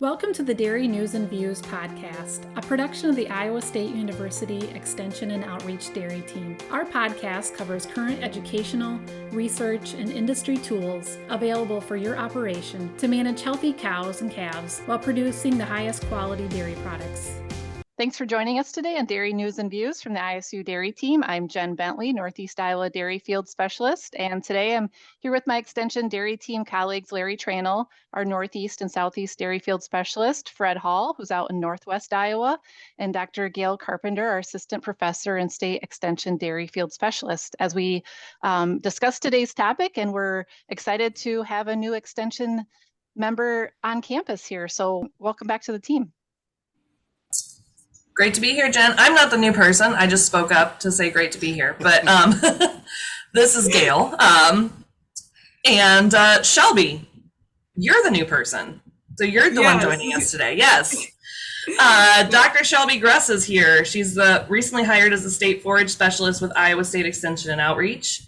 Welcome to the Dairy News and Views podcast, a production of the Iowa State University Extension and Outreach Dairy Team. Our podcast covers current educational, research, and industry tools available for your operation to manage healthy cows and calves while producing the highest quality dairy products. Thanks for joining us today on Dairy News and Views from the ISU Dairy Team. I'm Jen Bentley, Northeast Iowa Dairy Field Specialist, and today I'm here with my Extension Dairy Team colleagues, Larry Tranel, our Northeast and Southeast Dairy Field Specialist, Fred Hall, who's out in Northwest Iowa, and Dr. Gail Carpenter, our Assistant Professor and State Extension Dairy Field Specialist, as we discuss today's topic, and we're excited to have a new Extension member on campus here. So welcome back to the team. Great to be here, Jen. I'm not the new person. I just spoke up to say great to be here. But this is Gail. And Shelby, you're the new person. So you're the one joining us today. Yes. Dr. Shelby Gruss is here. She's recently hired as the State Forage Specialist with Iowa State Extension and Outreach.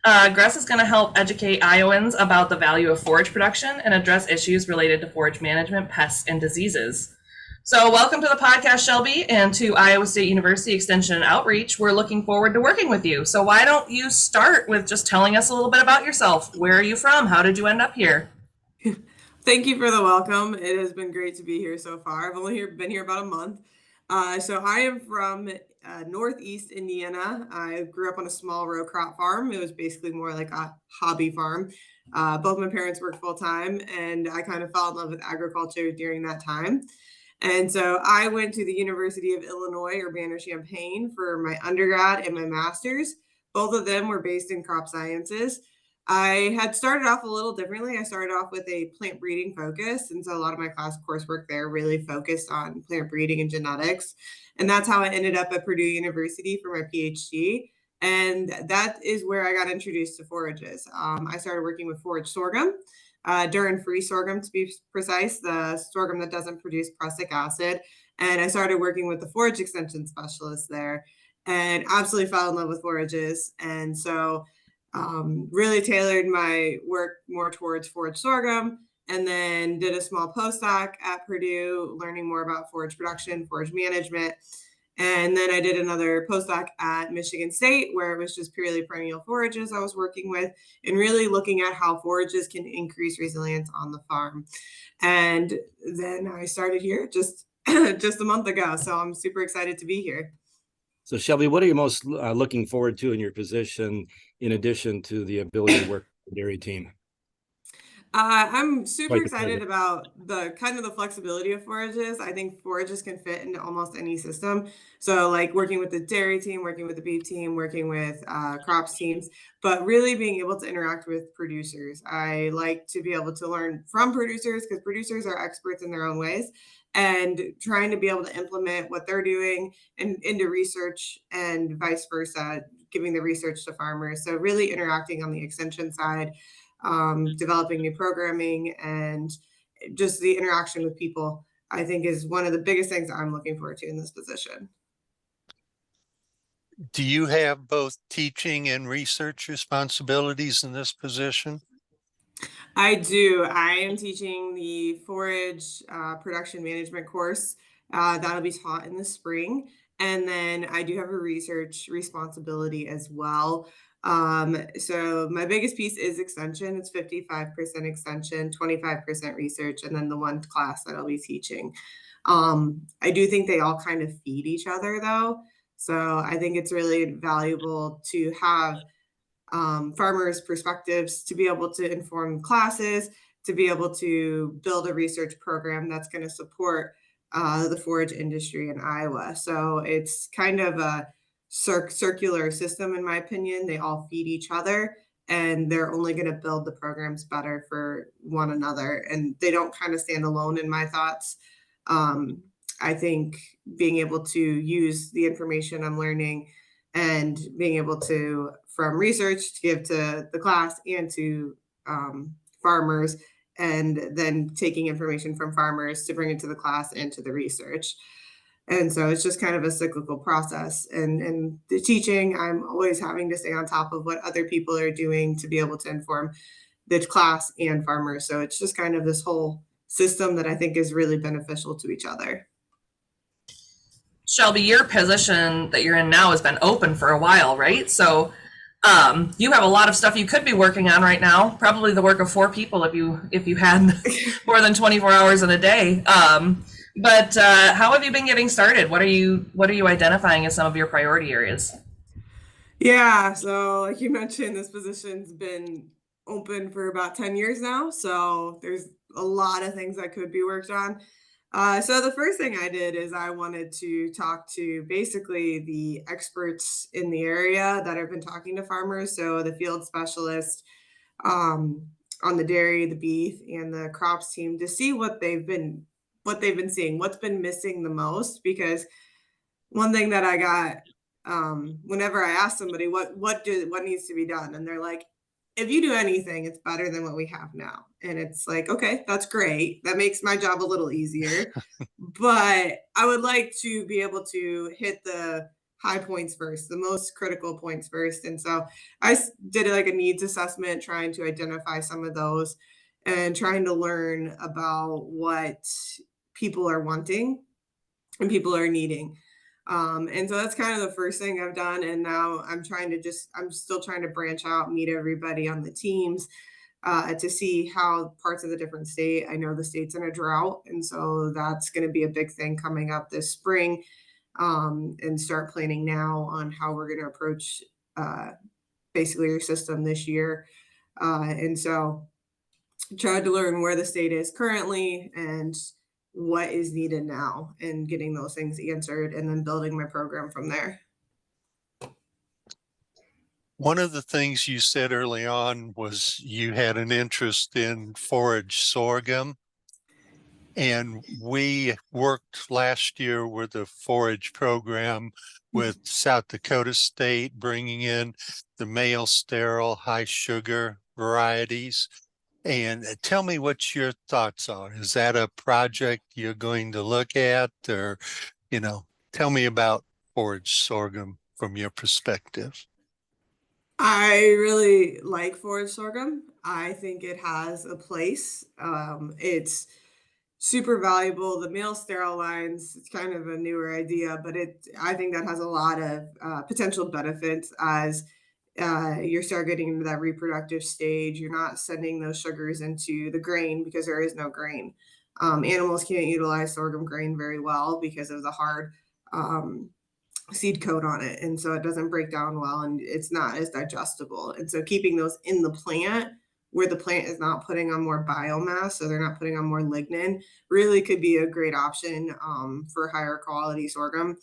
Gruss is going to help educate Iowans about the value of forage production and address issues related to forage management, pests, and diseases. So welcome to the podcast, Shelby, and to Iowa State University Extension and Outreach. We're looking forward to working with you. So why don't you start with just telling us a little bit about yourself? Where are you from? How did you end up here? Thank you for the welcome. It has been great to be here so far. I've only been here about a month. So I am from Northeast Indiana. I grew up on a small row crop farm. It was basically more like a hobby farm. Both my parents worked full time, and I kind of fell in love with agriculture during that time. And so I went to the University of Illinois, Urbana-Champaign for my undergrad and my master's. Both of them were based in crop sciences. I had started off a little differently. I started off with a plant breeding focus. And so a lot of my class coursework there really focused on plant breeding and genetics. And that's how I ended up at Purdue University for my PhD. And that is where I got introduced to forages. I started working with forage sorghum. Durin-free sorghum, to be precise, the sorghum that doesn't produce prussic acid. And I started working with the forage extension specialist there and absolutely fell in love with forages. And so really tailored my work more towards forage sorghum, and then did a small postdoc at Purdue, learning more about forage production, forage management. And then I did another postdoc at Michigan State, where it was just purely perennial forages I was working with, and really looking at how forages can increase resilience on the farm. And then I started here just a month ago. So I'm super excited to be here. So Shelby, what are you most looking forward to in your position, in addition to the ability to work with the dairy team? I'm super excited about the flexibility of forages. I think forages can fit into almost any system. So like working with the dairy team, working with the beef team, working with crops teams, but really being able to interact with producers. I like to be able to learn from producers, because producers are experts in their own ways, and trying to be able to implement what they're doing into research and vice versa, giving the research to farmers. So really interacting on the extension side, developing new programming, and just the interaction with people, I think, is one of the biggest things I'm looking forward to in this position. Do you have both teaching and research responsibilities in this position? I do. I am teaching the forage production management course that'll be taught in the spring. And then I do have a research responsibility as well. So my biggest piece is extension. It's 55% extension, 25% research, and then the one class that I'll be teaching. I do think they all kind of feed each other though. So I think it's really valuable to have farmers' perspectives, to be able to inform classes, to be able to build a research program that's going to support the forage industry in Iowa. So it's kind of a circular system, in my opinion. They all feed each other, and they're only going to build the programs better for one another. And they don't kind of stand alone in my thoughts. I think being able to use the information I'm learning and being able to, from research, to give to the class and to farmers, and then taking information from farmers to bring it to the class and to the research. And so it's just kind of a cyclical process. And the teaching, I'm always having to stay on top of what other people are doing to be able to inform the class and farmers. So it's just kind of this whole system that I think is really beneficial to each other. Shelby, your position that you're in now has been open for a while, right? So you have a lot of stuff you could be working on right now. Probably the work of 4 people if you had more than 24 hours in a day. But how have you been getting started? What are you identifying as some of your priority areas? Yeah, so like you mentioned, this position's been open for about 10 years now. So there's a lot of things that could be worked on. So the first thing I did is I wanted to talk to basically the experts in the area that have been talking to farmers. So the field specialist on the dairy, the beef, and the crops team to see what they've been seeing, what's been missing the most. Because one thing that I got whenever I ask somebody what needs to be done, and they're like, if you do anything, it's better than what we have now. And it's like, okay, that's great. That makes my job a little easier. But I would like to be able to hit the high points first, the most critical points first. And so I did like a needs assessment, trying to identify some of those and trying to learn about what people are wanting and people are needing. And so that's kind of the first thing I've done. And now I'm still trying to branch out, meet everybody on the teams to see how parts of the different state. I know the state's in a drought. And so that's going to be a big thing coming up this spring, and start planning now on how we're going to approach basically your system this year. And so tried to learn where the state is currently and what is needed now and getting those things answered and then building my program from there. One of the things you said early on was you had an interest in forage sorghum. And we worked last year with a forage program with South Dakota State, bringing in the male sterile high sugar varieties. And tell me what your thoughts are. Is that a project you're going to look at, or, tell me about forage sorghum from your perspective. I really like forage sorghum. I think it has a place. It's super valuable. The male sterile lines, it's kind of a newer idea, but I think that has a lot of potential benefits as you start getting into that reproductive stage. You're not sending those sugars into the grain because there is no grain. Animals can't utilize sorghum grain very well because of the hard seed coat on it. And so it doesn't break down well and it's not as digestible. And so keeping those in the plant where the plant is not putting on more biomass, so they're not putting on more lignin, really could be a great option for higher quality sorghum.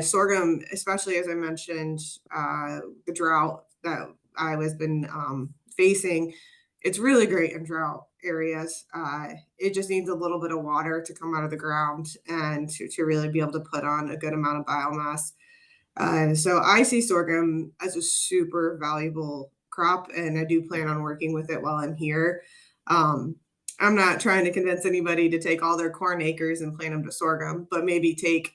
Sorghum, especially as I mentioned, the drought that I was been facing, it's really great in drought areas. It just needs a little bit of water to come out of the ground and to really be able to put on a good amount of biomass. So I see sorghum as a super valuable crop, and I do plan on working with it while I'm here. I'm not trying to convince anybody to take all their corn acres and plant them to sorghum, but maybe take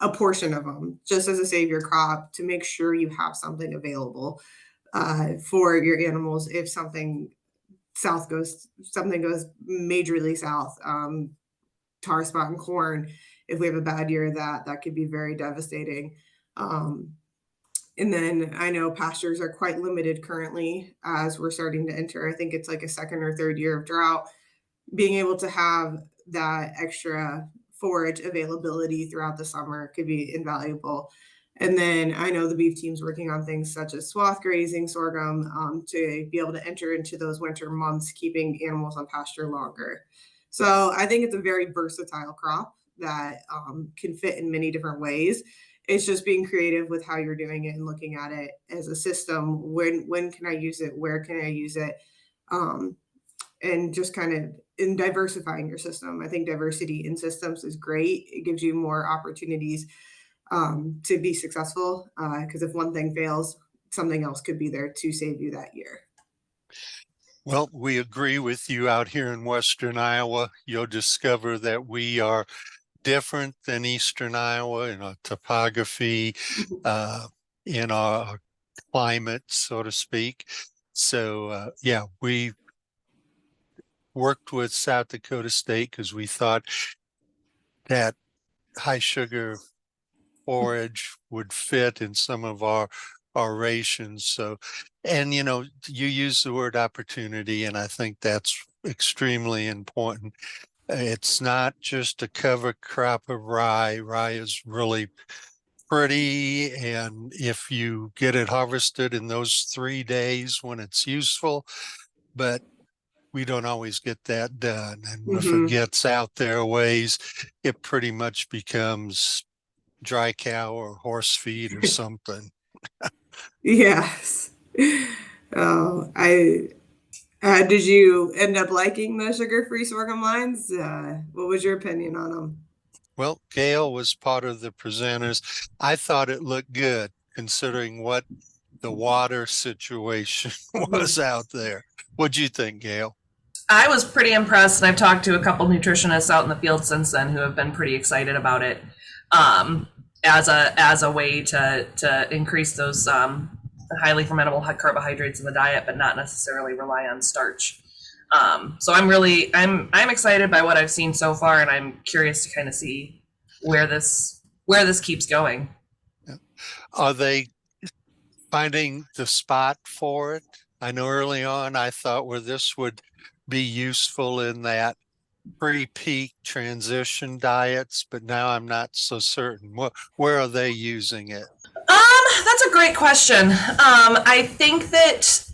a portion of them just as a savior crop to make sure you have something available for your animals if something goes majorly south. Tar spot and corn, if we have a bad year, that could be very devastating. And then I know pastures are quite limited currently as we're starting to enter, I think it's like a second or third year of drought. Being able to have that extra forage availability throughout the summer could be invaluable. And then I know the beef team's working on things such as swath grazing sorghum to be able to enter into those winter months, keeping animals on pasture longer. So I think it's a very versatile crop that can fit in many different ways. It's just being creative with how you're doing it and looking at it as a system. When can I use it? Where can I use it? And just kind of in diversifying your system. I think diversity in systems is great. It gives you more opportunities to be successful, because if one thing fails, something else could be there to save you that year. Well, we agree with you out here in Western Iowa. You'll discover that we are different than Eastern Iowa in our topography, in our climate, so to speak. So, yeah, we worked with South Dakota State because we thought that high sugar forage would fit in some of our rations. So, and you use the word opportunity, and I think that's extremely important. It's not just a cover crop of rye. Rye is really pretty, and if you get it harvested in those 3 days when it's useful, but we don't always get that done. And if it gets out there a ways, it pretty much becomes dry cow or horse feed or something. Yes. Oh, did you end up liking the sugar-free sorghum lines? What was your opinion on them? Well, Gail was part of the presenters. I thought it looked good considering what the water situation was out there. What'd you think, Gail? I was pretty impressed, and I've talked to a couple nutritionists out in the field since then who have been pretty excited about it as a way to increase those highly fermentable carbohydrates in the diet, but not necessarily rely on starch. So I'm excited by what I've seen so far, and I'm curious to kind of see where this keeps going. Are they finding the spot for it? I know early on I thought where this would be useful in that pre-peak transition diets, but now I'm not so certain. Where are they using it? That's a great question. I think that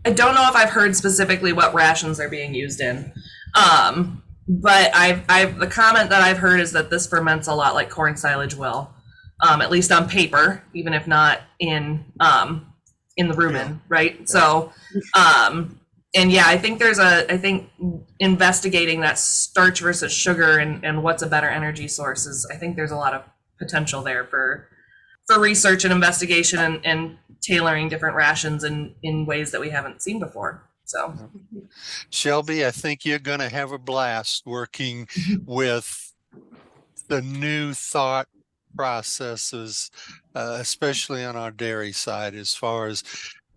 I don't know if I've heard specifically what rations they're being used in. But the comment that I've heard is that this ferments a lot like corn silage will, at least on paper, even if not in the rumen, right? Yeah. So, and yeah, I think I think investigating that starch versus sugar and what's a better energy source is, I think there's a lot of potential there for research and investigation and tailoring different rations in ways that we haven't seen before. So, Shelby, I think you're going to have a blast working with the new thought processes, especially on our dairy side, as far as,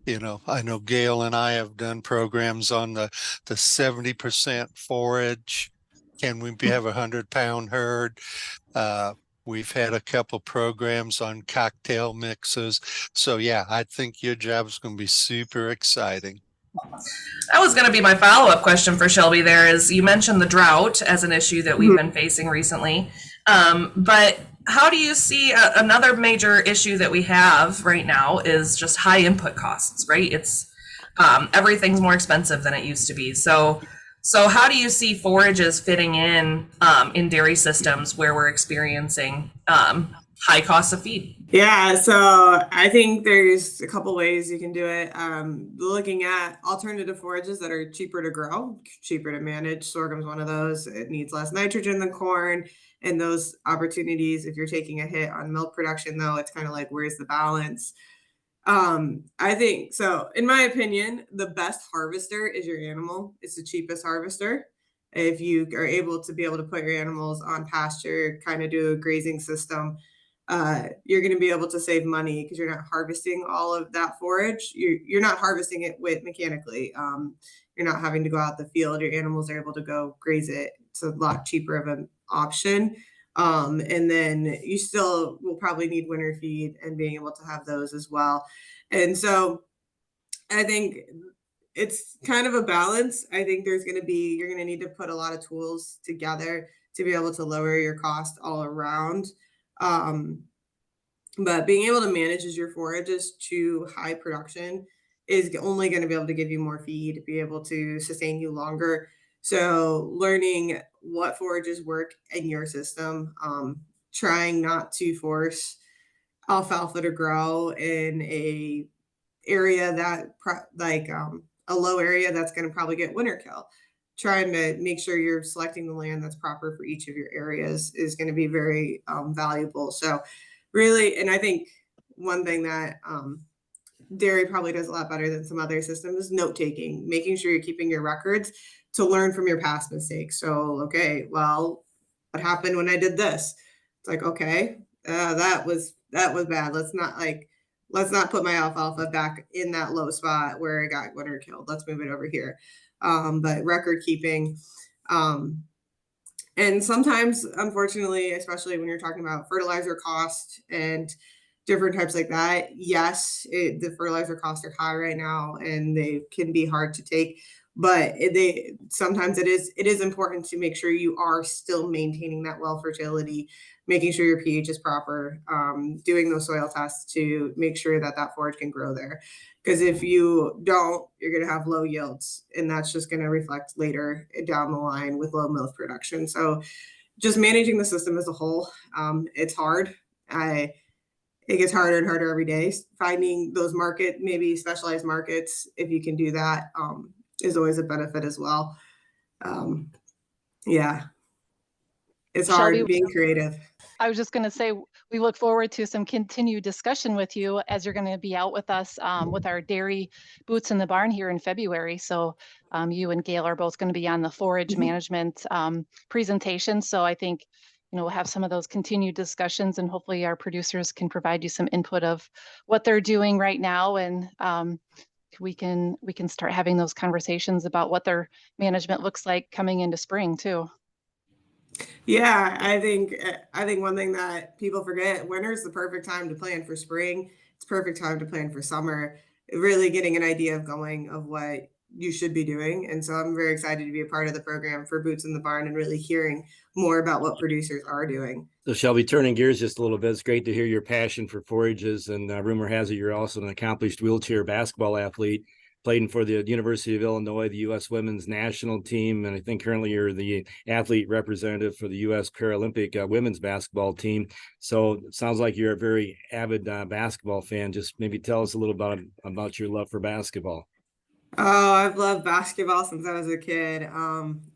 I know Gail and I have done programs on the 70% forage. Can we have a 100-pound herd? We've had a couple programs on cocktail mixes. So yeah, I think your job is going to be super exciting. That was going to be my follow-up question for Shelby there, is you mentioned the drought as an issue that we've been facing recently. But how do you see another major issue that we have right now is just high input costs, right? It's everything's more expensive than it used to be. So how do you see forages fitting in dairy systems where we're experiencing high costs of feed? Yeah, so I think there's a couple ways you can do it. Looking at alternative forages that are cheaper to grow, cheaper to manage. Sorghum's one of those. It needs less nitrogen than corn, and those opportunities, if you're taking a hit on milk production, though, it's kind of like, where's the balance? I think so. In my opinion, the best harvester is your animal. It's the cheapest harvester. If you are able to put your animals on pasture, kind of do a grazing system, you're going to be able to save money because you're not harvesting all of that forage. You're not harvesting it mechanically. You're not having to go out the field. Your animals are able to go graze it. It's a lot cheaper of an option. And then you still will probably need winter feed and being able to have those as well. And so I think it's kind of a balance. I think you're going to need to put a lot of tools together to be able to lower your cost all around. But being able to manage your forages to high production is only going to be able to give you more feed, be able to sustain you longer. So learning what forages work in your system, trying not to force alfalfa to grow in a area that a low area that's going to probably get winter kill. Trying to make sure you're selecting the land that's proper for each of your areas is going to be very valuable. So really, and I think one thing that dairy probably does a lot better than some other systems is note taking, making sure you're keeping your records to learn from your past mistakes. So, okay, well, what happened when I did this? It's like, okay, that was bad. Let's not put my alfalfa back in that low spot where it got winter killed. Let's move it over here. but record keeping. And sometimes, unfortunately, especially when you're talking about fertilizer cost and different types like that, yes, the fertilizer costs are high right now and they can be hard to take. But sometimes it is important to make sure you are still maintaining that well fertility, making sure your pH is proper, doing those soil tests to make sure that that forage can grow there. Because if you don't, you're going to have low yields, and that's just going to reflect later down the line with low milk production. So just managing the system as a whole, it's hard. It gets harder and harder every day. Finding those maybe specialized markets, if you can do that, is always a benefit as well. Yeah, it's Shelby, hard being creative. I was just going to say, we look forward to some continued discussion with you as you're going to be out with us with our dairy boots in the barn here in February. So you and Gail are both going to be on the forage management presentation. So I think, we'll have some of those continued discussions, and hopefully our producers can provide you some input of what they're doing right now. And we can start having those conversations about what their management looks like coming into spring too. Yeah, I think one thing that people forget, winter is the perfect time to plan for spring. It's perfect time to plan for summer, really getting an idea of what you should be doing. And so I'm very excited to be a part of the program for Boots in the Barn and really hearing more about what producers are doing. So Shelby, turning gears just a little bit, it's great to hear your passion for forages, and rumor has it you're also an accomplished wheelchair basketball athlete, playing for the University of Illinois, the U.S. women's national team, and I think currently you're the athlete representative for the U.S. Paralympic women's basketball team. So it sounds like you're a very avid basketball fan. Just maybe tell us a little about your love for basketball. Oh, I've loved basketball since I was a kid.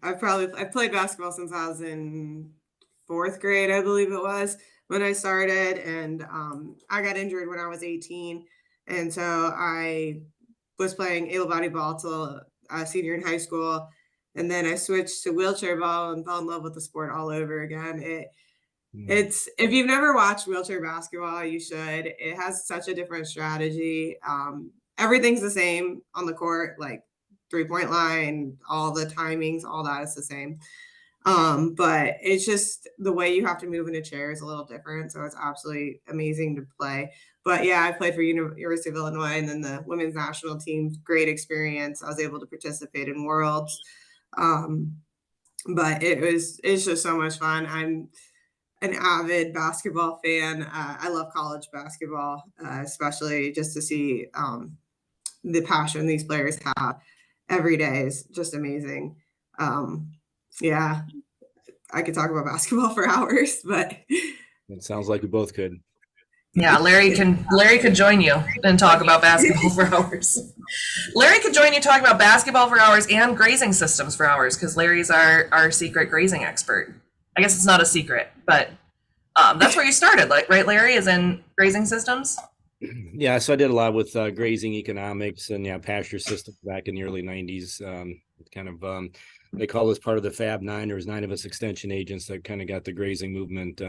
I've played basketball since I was in 4th grade, I believe it was, when I started. And I got injured when I was 18. And so I was playing able-bodied ball till senior in high school. And then I switched to wheelchair ball and fell in love with the sport all over again. It's, if you've never watched wheelchair basketball, you should. It has such a different strategy. Everything's the same on the court, like 3-point line, all the timings, all that is the same. But it's just the way you have to move in a chair is a little different. So it's absolutely amazing to play. But yeah, I played for University of Illinois and then the women's national team. Great experience. I was able to participate in Worlds. But it's just so much fun. I'm an avid basketball fan. I love college basketball, especially just to see the passion these players have every day is just amazing. Yeah, I could talk about basketball for hours, but it sounds like we both could. Yeah, Larry could join you and talk about basketball for hours. Larry could join you talking about basketball for hours and grazing systems for hours, because Larry's our secret grazing expert. I guess it's not a secret, but that's where you started, right, Larry, is in grazing systems? Yeah, so I did a lot with grazing economics and pasture systems back in the early 90s. They call us part of the Fab 9. There was 9 of us extension agents that kind of got the grazing movement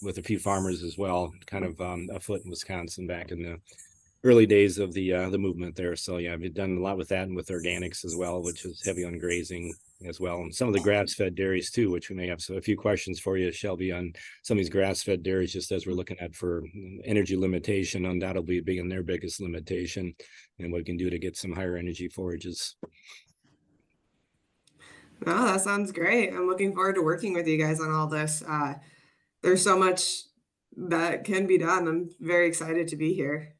with a few farmers as well, kind of afoot in Wisconsin back in the early days of the movement there. So yeah, I've done a lot with that and with organics as well, which is heavy on grazing as well, and some of the grass-fed dairies too, which we may have a few questions for you, Shelby, on some of these grass-fed dairies, just as we're looking at for energy limitation, undoubtedly being their biggest limitation, and what we can do to get some higher energy forages. No, that sounds great. I'm looking forward to working with you guys on all this. There's so much that can be done. I'm very excited to be here.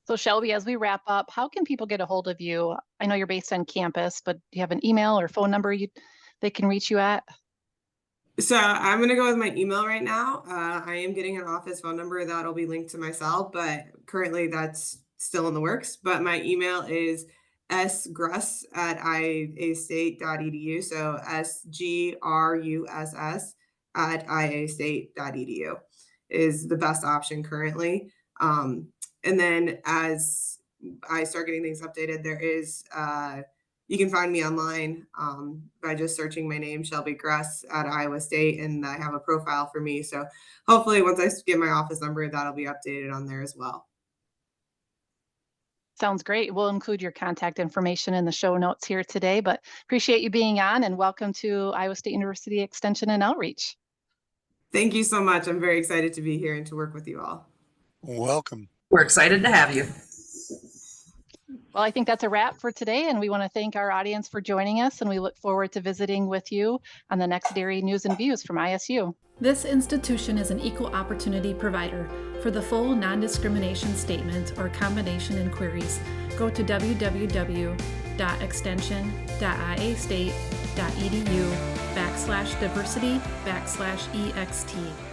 So Shelby, as we wrap up, how can people get a hold of you? I know you're based on campus, but do you have an email or phone number they can reach you at? So I'm going to go with my email right now. I am getting an office phone number that'll be linked to my cell, but currently that's still in the works. But my email is sgruss@iastate.edu. So sgruss@iastate.edu is the best option currently. And then as I start getting things updated, there is, you can find me online by just searching my name, Shelby Gruss at Iowa State, and I have a profile for me. So hopefully once I get my office number, that'll be updated on there as well. Sounds great. We'll include your contact information in the show notes here today, but appreciate you being on and welcome to Iowa State University Extension and Outreach. Thank you so much. I'm very excited to be here and to work with you all. Welcome. We're excited to have you. Well, I think that's a wrap for today, and we want to thank our audience for joining us, and we look forward to visiting with you on the next Dairy News and Views from ISU. This institution is an equal opportunity provider. For the full non-discrimination statement or combination inquiries, go to www.extension.iastate.edu/diversity/ext.